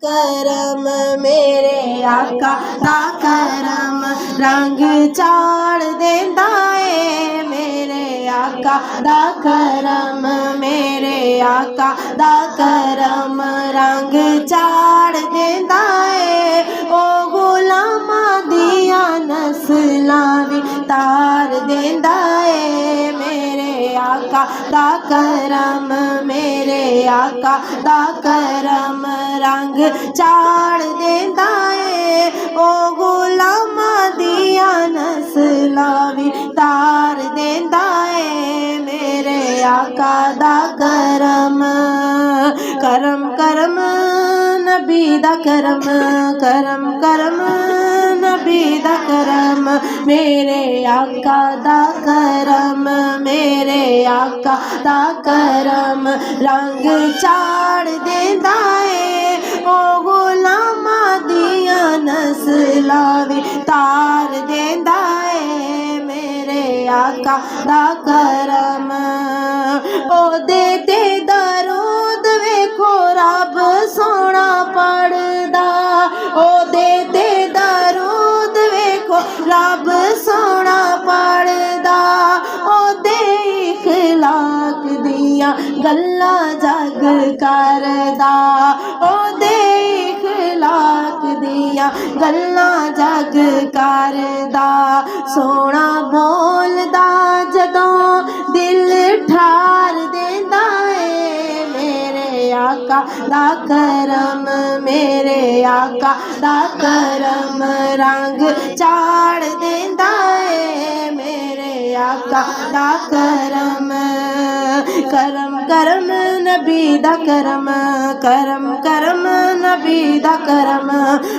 کرم میرے آقا دا کرم رنگ چاڑ دیندا اے میرے آقا دا کرم میرے آقا دا کرم رنگ چاڑ دیندا اے او غلاماں دیاں نسلاں وی تار دیندا اے میرے آقا دا کرم میرے آقا دا کرم رنگ چاڑ دیندا اے او غلاماں دیاں نسلاں وی تار دیندا اے میرے آقا دا کرم کرم کرم نبی دا کرم کرم کرم نبی دا کرم میرے آقا دا کرم میرے آقا دا کرم رنگ چاڑ دیندا اے او غلاماں دیاں نسلاں وی تار دیندا اے میرے آقا دا کرم او دے تے درود ویکھو رب سونا پڑھدا او دے تے درود ویکھو رب سونا پڑھدا او دے اخلاق دیاں گلاں جگ کردا او دے اخلاق دیاں گلاں جگ کردا سونا بولدا جدوں دل ٹھار دیندا اے میرے آقا دا کرم میرے آقا دا کرم رنگ چاڑ دیندا اے میرے آقا دا کرم کرم کرم نبی دا کرم کرم کرم نبی دا کرم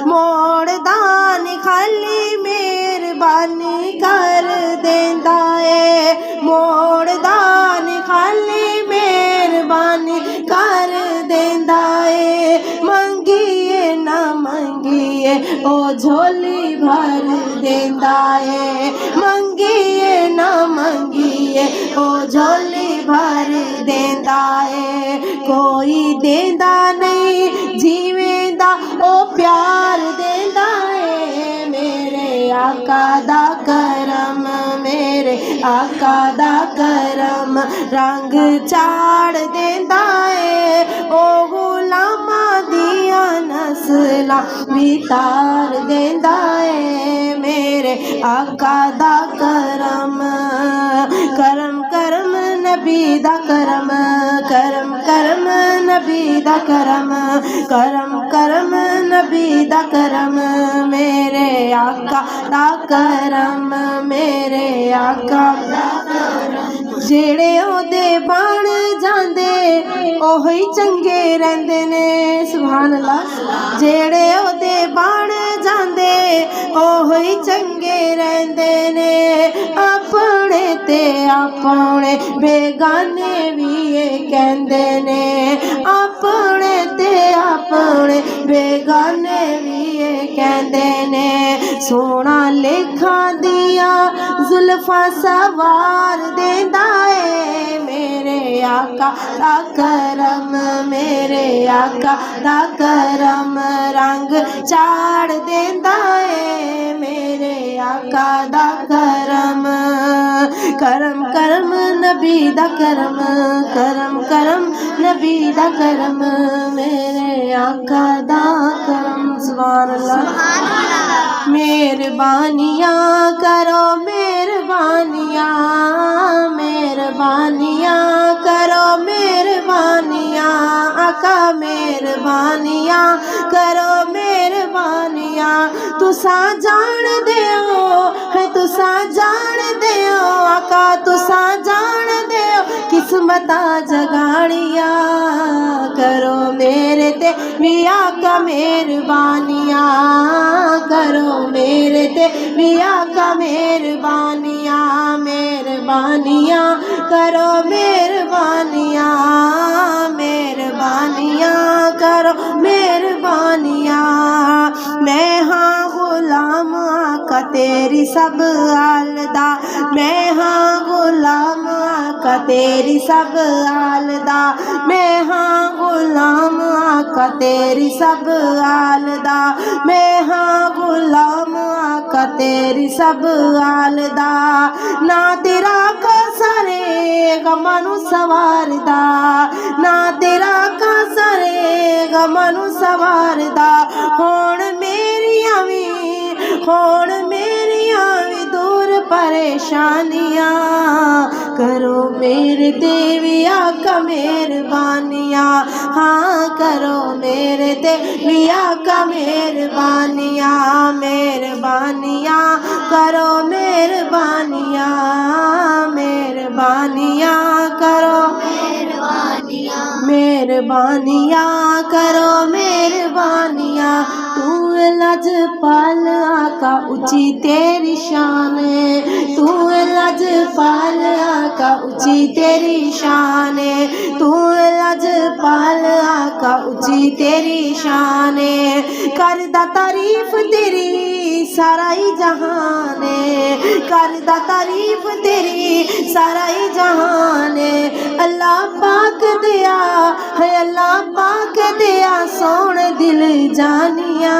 موڑ دان خالی مہربانی کر دیندا اے موڑ دان خالی مہربانی کر دیندا اے منگیے نہ منگیے او جھولی بھر دیندا اے منگیے نہ منگیے او جھولی بھر دیندا اے کوئی دیندا نہیں جیویں دا او پیار دیندا اے میرے آقا دا کرم میرے آقا دا کرم رنگ چاڑ دیندا اے او غلاماں دیاں نسلاں وی تار دیندا اے میرے آقا دا کرم کرم کرم نبی دا کرم کرم کرم نبی دا کرم کرم کرم نبی دا کرم میرے آقا دا کرم میرے آقا دا کرم جیڑے او دے بن جاندے اوہی چنگے رہندے نے سبحان اللہ جیڑے او دے بن جاندے اوہی چنگے رہندے نے اپنے تے اپنے بیگانے وی کہندے نے اپنے تے اپنے بیگانے وی کہندے نے سونا لکھاں دیاں زلفاں سوار دیندا اے میرے آقا دا کرم میرے آقا دا کرم رنگ چاڑ دیندا اے میرے آقا دا کرم کرم کرم نبی دا کرم کرم کرم نبی دا کرم میرے آقا دا کرم سبحان اللہ مہربانیاں کرو مہربانیاں مہربانیاں کرو مہربانیاں آقا مہربانیاں کرو مہربانیاں تساں جان دیو ہے تساں جان دیو آقا تساں جان دیو قسمتاں جگاڑیاں کرو میرے تے بھی آقا مہربانیاں کرو میرے تے بھی آقا مہربانیاں مہربانیاں کرو مہربانیاں مہربانیاں کرو مہربانیاں میں ہاں غلام آقا تیری سب حال دا میں ہاں غلام آقا آقا تیری سب آلدا، میں ہاں غلام آقا تیری سب آلدا، میں ہاں غلام آقا تیری سب آلدا، نہ تیرا کا سارے غماں نوں سواردا، نہ تیرا کا سارے غماں نوں سواردا، ہون میریاں وی دور پریشانیاں، کرو میرے تے وی آقا مہربانیاں، ہاں کرو میرے تے وی آقا مہربانیاں، مہربانیاں کرو مہربانیاں، مہربانیاں کرو مہربانیاں کرو مہربانیاں، تو لجپال آقا اونچی تیری شان ہے، تو لجپال آقا اونچی تیری شان ہے، تو لجپال آقا اونچی تیری شان ہے، کردا تعریف تیری سارا ہی جہان ہے، کردا تعریف تیری سارا ہی جہان ہے، اللہ پاک دیا ہے، اللہ پاک دیا سون دل جانیاں،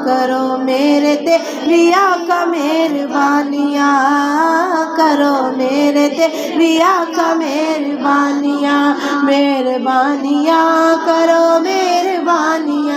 کرو میرے تے وی آقا مہربانیاں، کرو میرے تے وی آقا مہربانیاں، مہربانیاں کرو مہربانیاں۔